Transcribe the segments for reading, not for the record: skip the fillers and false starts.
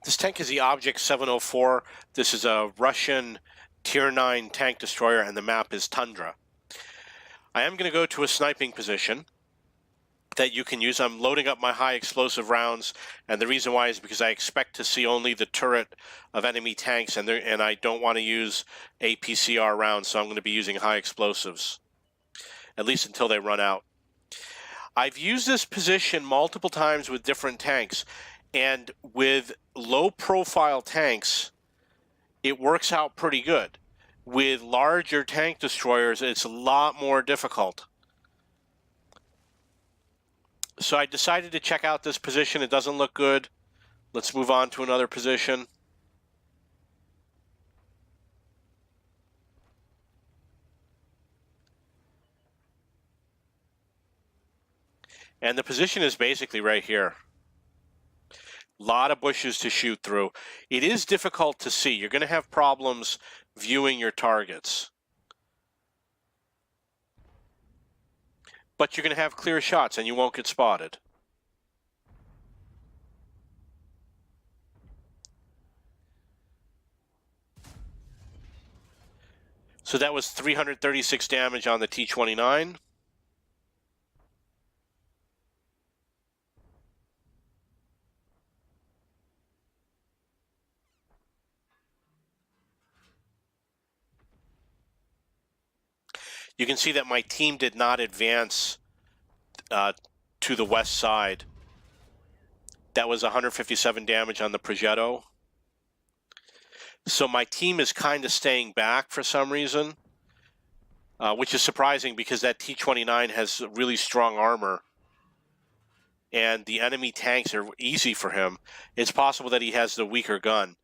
This tank is the Object 704. This is a Russian Tier 9 tank destroyer, and the map is Tundra. I am going to go to a sniping position that you can use. I'm loading up my high explosive rounds, and the reason why is because I expect to see only the turret of enemy tanks, and I don't want to use APCR rounds, so I'm going to be using high explosives, at least until they run out. I've used this position multiple times with different tanks, and with low-profile tanks, it works out pretty good. With larger tank destroyers, it's a lot more difficult. So I decided to check out this position. It doesn't look good. Let's move on to another position. And the position is basically right here. A lot of bushes to shoot through. It is difficult to see. You're going to have problems viewing your targets. But you're going to have clear shots and you won't get spotted. So that was 336 damage on the T-29. You can see that my team did not advance to the west side. That was 157 damage on the Progetto. So my team is kind of staying back for some reason, which is surprising because that T-29 has really strong armor, and the enemy tanks are easy for him. It's possible that he has the weaker gun.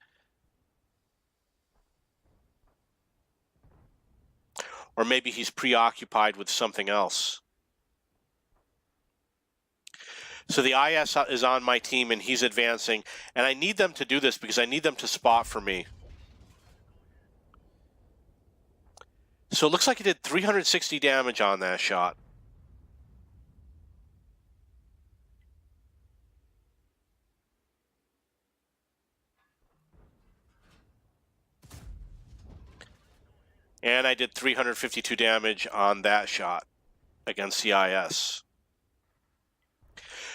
Or maybe he's preoccupied with something else. So the IS is on my team and he's advancing, and I need them to do this because I need them to spot for me. So it looks like he did 360 damage on that shot. And I did 352 damage on that shot against CIS.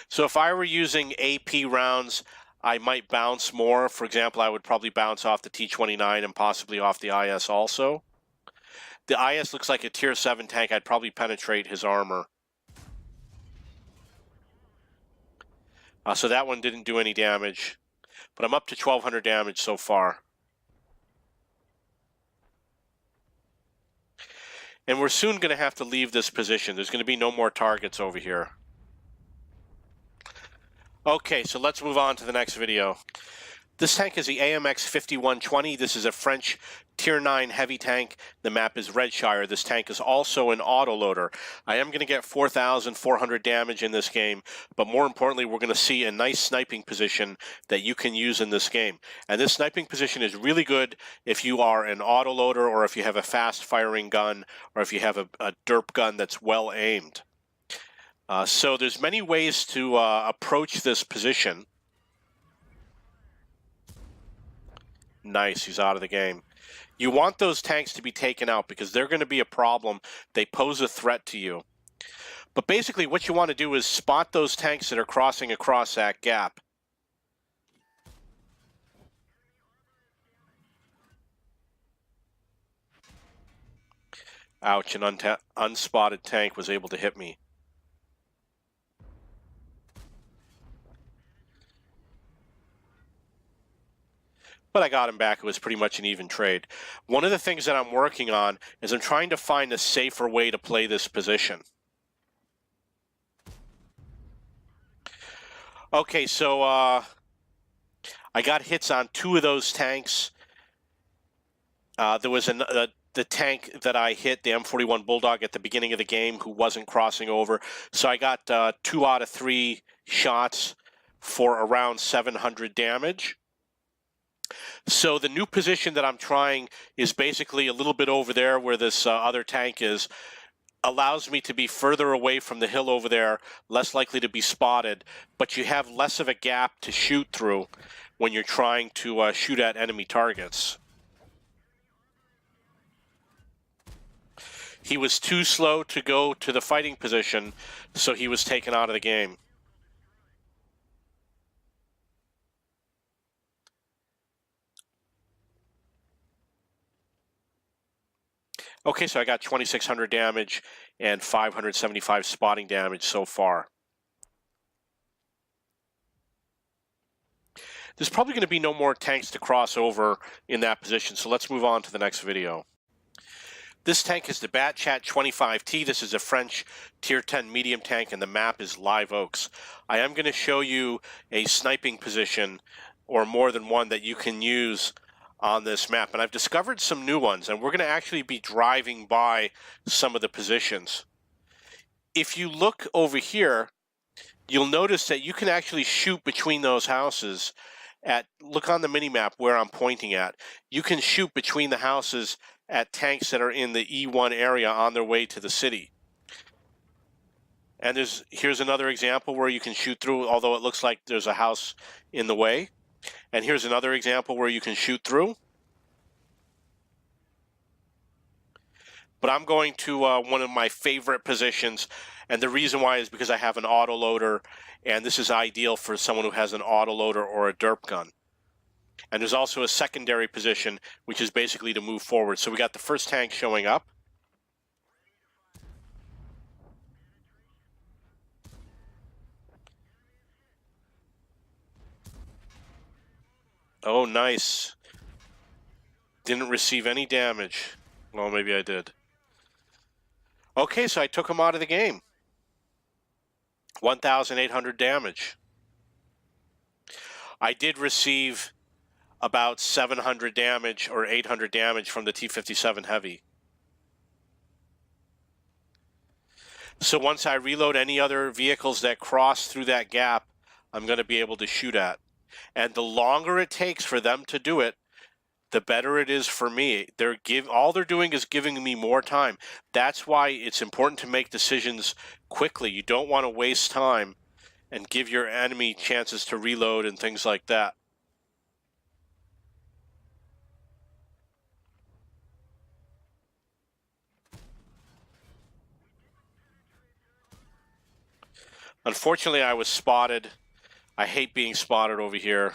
So if I were using AP rounds, I might bounce more. For example, I would probably bounce off the T-29 and possibly off the IS also. The IS looks like a Tier 7 tank. I'd probably penetrate his armor. So that one didn't do any damage. But I'm up to 1,200 damage so far. And we're soon going to have to leave this position. There's going to be no more targets over here. Okay, so let's move on to the next video. This tank is the AMX 5120. This is a French Tier 9 heavy tank. The map is Redshire. This tank is also an autoloader. I am going to get 4,400 damage in this game, but more importantly, we're going to see a nice sniping position that you can use in this game. And this sniping position is really good if you are an autoloader, or if you have a fast-firing gun, or if you have a derp gun that's well aimed. So there's many ways to approach this position. Nice, he's out of the game. You want those tanks to be taken out because they're going to be a problem. They pose a threat to you. But basically what you want to do is spot those tanks that are crossing across that gap. Ouch, an unspotted tank was able to hit me. But I got him back. It was pretty much an even trade. One of the things that I'm working on is I'm trying to find a safer way to play this position. Okay, so I got hits on 2 of those tanks. There was the tank that I hit, the M41 Bulldog, at the beginning of the game, who wasn't crossing over. So I got 2 out of 3 shots for around 700 damage. So the new position that I'm trying is basically a little bit over there where this other tank is. Allows me to be further away from the hill over there, less likely to be spotted, but you have less of a gap to shoot through. when you're trying to shoot at enemy targets. He was too slow to go to the fighting position, so he was taken out of the game. Okay, so I got 2,600 damage and 575 spotting damage so far. There's probably going to be no more tanks to cross over in that position, so let's move on to the next video. This tank is the Batchat 25T. This is a French Tier 10 medium tank, and the map is Live Oaks. I am going to show you a sniping position, or more than one, that you can use on this map. And I've discovered some new ones, and we're going to actually be driving by some of the positions. If you look over here, you'll notice that you can actually shoot between those houses. Look on the mini-map where I'm pointing at. You can shoot between the houses at tanks that are in the E1 area on their way to the city. And here's another example where you can shoot through, although it looks like there's a house in the way. And here's another example where you can shoot through. But I'm going to one of my favorite positions, and the reason why is because I have an autoloader, and this is ideal for someone who has an autoloader or a derp gun. And there's also a secondary position, which is basically to move forward. So we got the first tank showing up. Oh, nice. Didn't receive any damage. Well, maybe I did. Okay, so I took him out of the game. 1,800 damage. I did receive about 700 damage or 800 damage from the T-57 Heavy. So once I reload any other vehicles that cross through that gap, I'm going to be able to shoot at. And the longer it takes for them to do it, the better it is for me. All they're doing is giving me more time. That's why it's important to make decisions quickly. You don't want to waste time and give your enemy chances to reload and things like that. Unfortunately, I was spotted. I hate being spotted over here.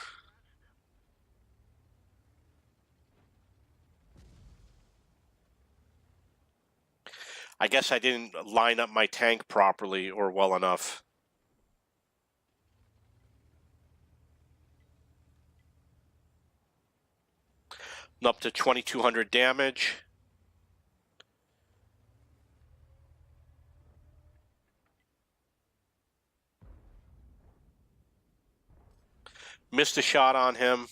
I guess I didn't line up my tank properly or well enough. I'm up to 2,200 damage. Missed a shot on him.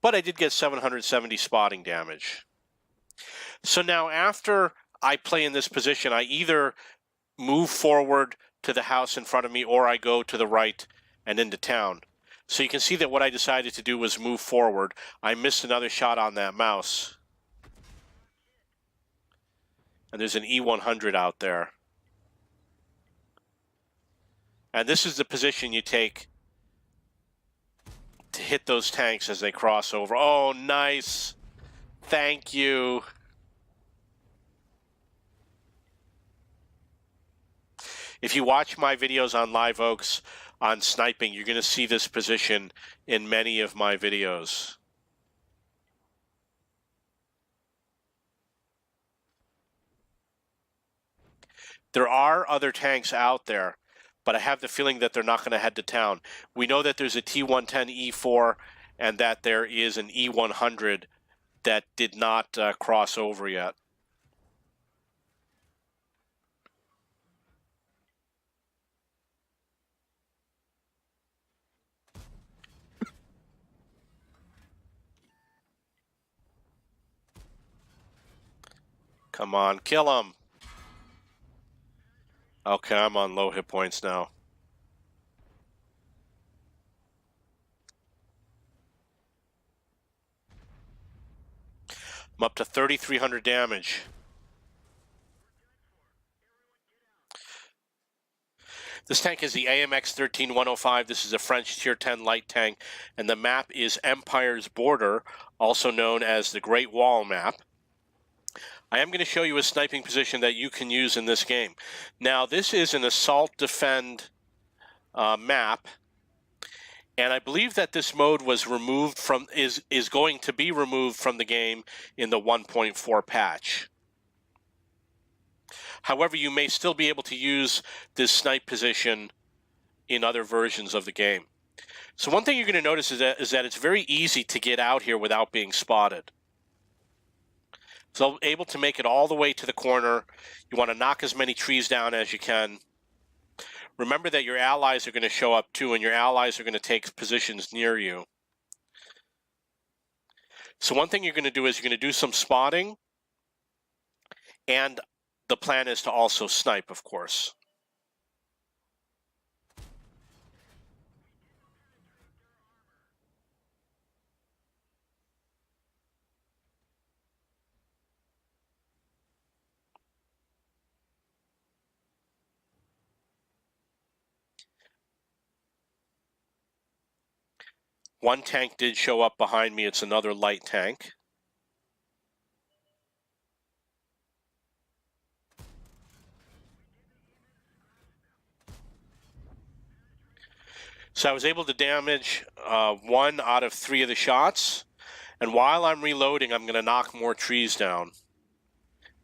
But I did get 770 spotting damage. So now after I play in this position, I either move forward to the house in front of me or I go to the right and into town. So you can see that what I decided to do was move forward. I missed another shot on that mouse. And there's an E100 out there. And this is the position you take to hit those tanks as they cross over. Oh, nice. Thank you. If you watch my videos on Live Oaks on sniping, you're going to see this position in many of my videos. There are other tanks out there, but I have the feeling that they're not going to head to town. We know that there's a T110E4 and that there is an E100 that did not cross over yet. Come on, kill him. Okay, I'm on low hit points now. I'm up to 3,300 damage. This tank is the AMX 13105. This is a French Tier 10 light tank, and the map is Empire's Border, also known as the Great Wall map. I am going to show you a sniping position that you can use in this game. Now, this is an assault defend map, and I believe that this mode was removed from is going to be removed from the game in the 1.4 patch. However, you may still be able to use this snipe position in other versions of the game. So one thing you're going to notice is that it's very easy to get out here without being spotted. So able to make it all the way to the corner. You want to knock as many trees down as you can. Remember that your allies are going to show up too, and your allies are going to take positions near you. So one thing you're going to do is you're going to do some spotting, and the plan is to also snipe, of course. One tank did show up behind me. It's another light tank. So I was able to damage 1 out of 3 of the shots. And while I'm reloading, I'm going to knock more trees down.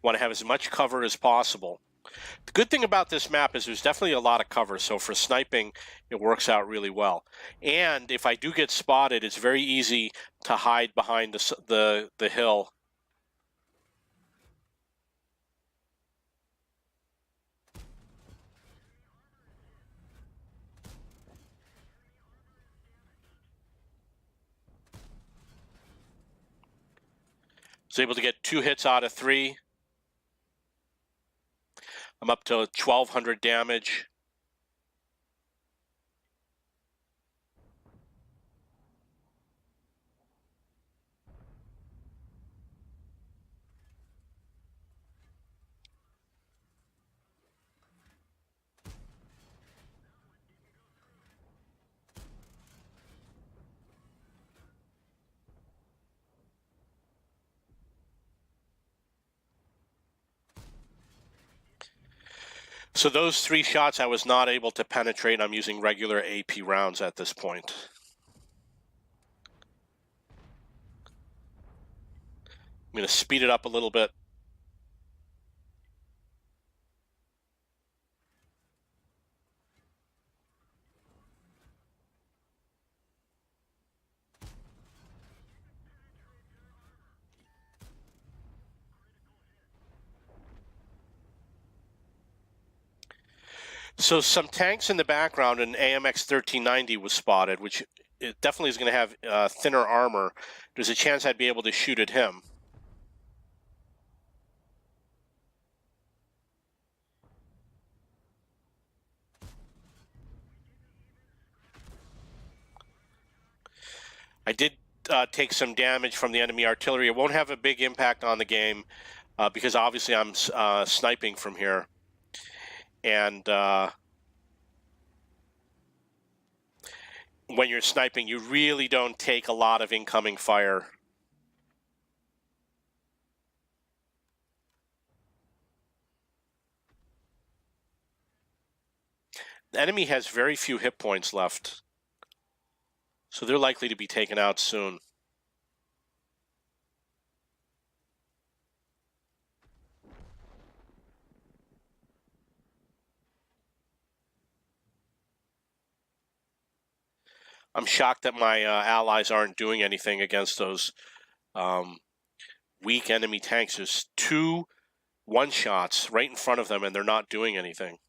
Want to have as much cover as possible. The good thing about this map is there's definitely a lot of cover, so for sniping, it works out really well. And if I do get spotted, it's very easy to hide behind the hill. Was able to get 2 hits out of 3. I'm up to 1,200 damage. So those 3 shots I was not able to penetrate. I'm using regular AP rounds at this point. I'm going to speed it up a little bit. So some tanks in the background, an AMX 1390 was spotted, which it definitely is going to have thinner armor. There's a chance I'd be able to shoot at him. I did take some damage from the enemy artillery. It won't have a big impact on the game because obviously I'm sniping from here. And when you're sniping, you really don't take a lot of incoming fire. The enemy has very few hit points left, so they're likely to be taken out soon. I'm shocked that my allies aren't doing anything against those weak enemy tanks. There's 2 one-shots right in front of them, and they're not doing anything.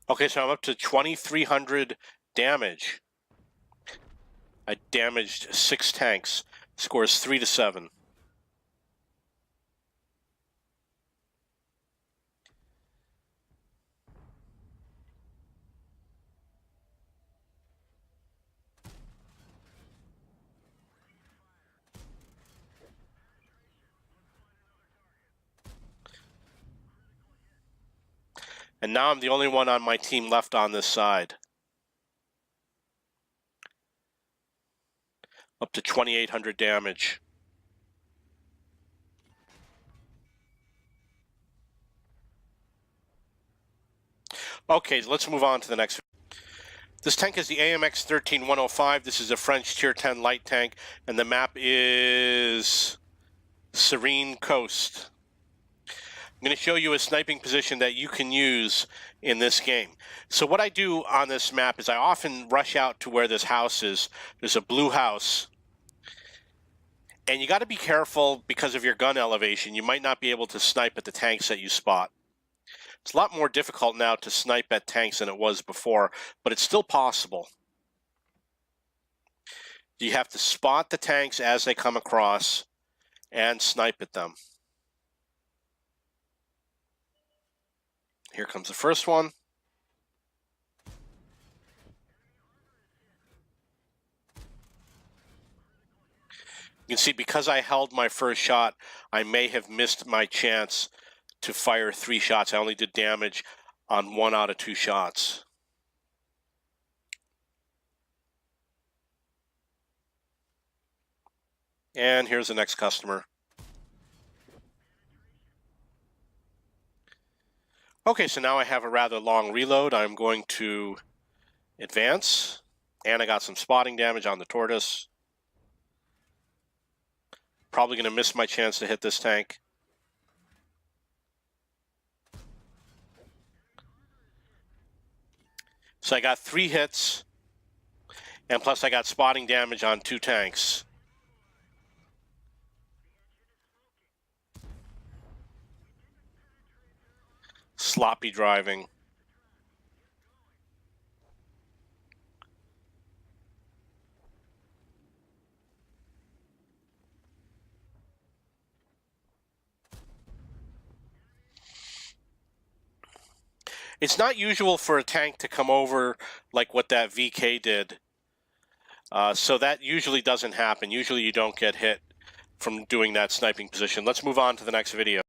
Okay, so I'm up to 2,300 damage. I damaged 6 tanks. Scores 3-7. And now I'm the only one on my team left on this side. Up to 2,800 damage. Okay, let's move on to the next. This tank is the AMX 13105. This is a French Tier 10 light tank, and the map is Serene Coast. I'm going to show you a sniping position that you can use in this game. So what I do on this map is I often rush out to where this house is. There's a blue house. And you got to be careful because of your gun elevation. You might not be able to snipe at the tanks that you spot. It's a lot more difficult now to snipe at tanks than it was before, but it's still possible. You have to spot the tanks as they come across and snipe at them. Here comes the first one. You can see because I held my first shot, I may have missed my chance to fire 3 shots. I only did damage on 1 out of 2 shots. And here's the next customer. Okay, so now I have a rather long reload. I'm going to advance, and I got some spotting damage on the tortoise. Probably going to miss my chance to hit this tank. So I got 3 hits, and plus I got spotting damage on 2 tanks. Sloppy driving. It's not usual for a tank to come over like what that VK did. So that usually doesn't happen. Usually you don't get hit from doing that sniping position. Let's move on to the next video.